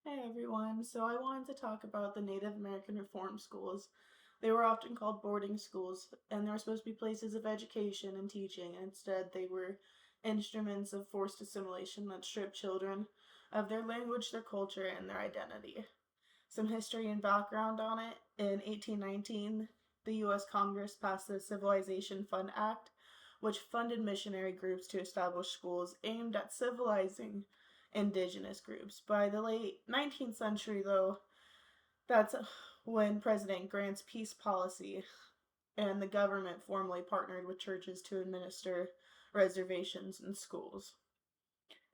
Hey everyone, so I wanted to talk about the Native American reform schools. They were often called boarding schools, and they were supposed to be places of education and teaching. Instead, they were instruments of forced assimilation that stripped children of their language, their culture, and their identity. Some history and background on it. In 1819, the U.S. Congress passed the Civilization Fund Act, which funded missionary groups to establish schools aimed at civilizing indigenous groups. By the late 19th century, though, that's when President Grant's peace policy and the government formally partnered with churches to administer reservations in schools.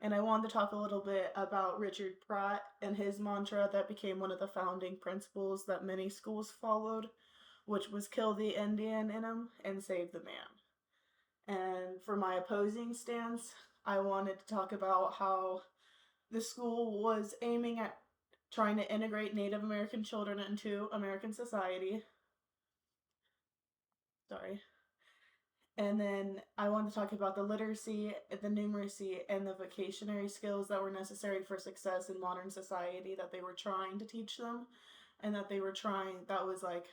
And I wanted to talk a little bit about Richard Pratt and his mantra that became one of the founding principles that many schools followed, which was kill the Indian in him and save the man. And for my opposing stance, I wanted to talk about how the school was aiming at trying to integrate Native American children into American society. Sorry. And then I wanted to talk about the literacy, the numeracy, and the vocationary skills that were necessary for success in modern society that they were trying to teach them, and that was like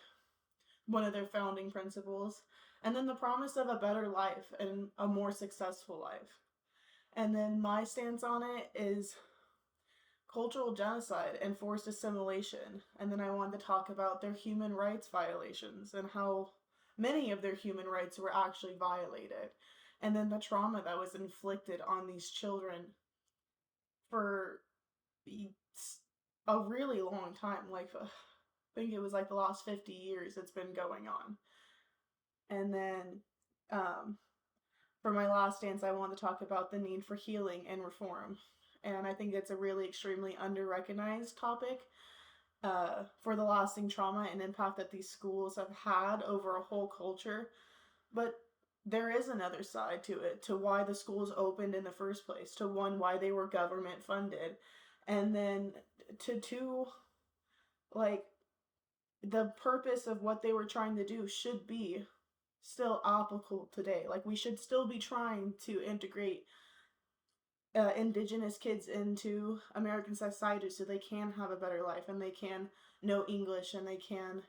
one of their founding principles. And then the promise of a better life and a more successful life. And then my stance on it is cultural genocide and forced assimilation. And then I wanted to talk about their human rights violations and how many of their human rights were actually violated. And then the trauma that was inflicted on these children for a really long time. I think it was like the last 50 years it's been going on. And then for my last stance, I want to talk about the need for healing and reform. And I think it's a really extremely under-recognized topic for the lasting trauma and impact that these schools have had over a whole culture. But there is another side to it, to why the schools opened in the first place, to one, why they were government funded, and then to two, like, the purpose of what they were trying to do should be still applicable today. Like, we should still be trying to integrate indigenous kids into American society so they can have a better life and they can know English and they can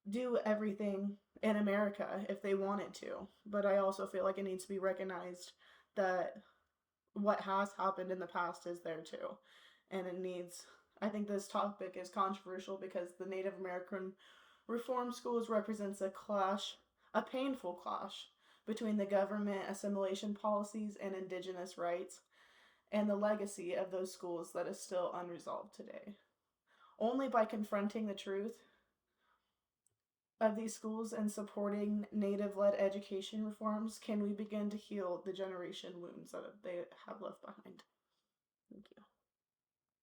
do everything in America if they wanted to. But I also feel like it needs to be recognized that what has happened in the past is there too. And I think this topic is controversial because the Native American reform schools represents a painful clash between the government assimilation policies and indigenous rights and the legacy of those schools that is still unresolved today. Only by confronting the truth of these schools and supporting Native-led education reforms can we begin to heal the generation wounds that they have left behind. Thank you.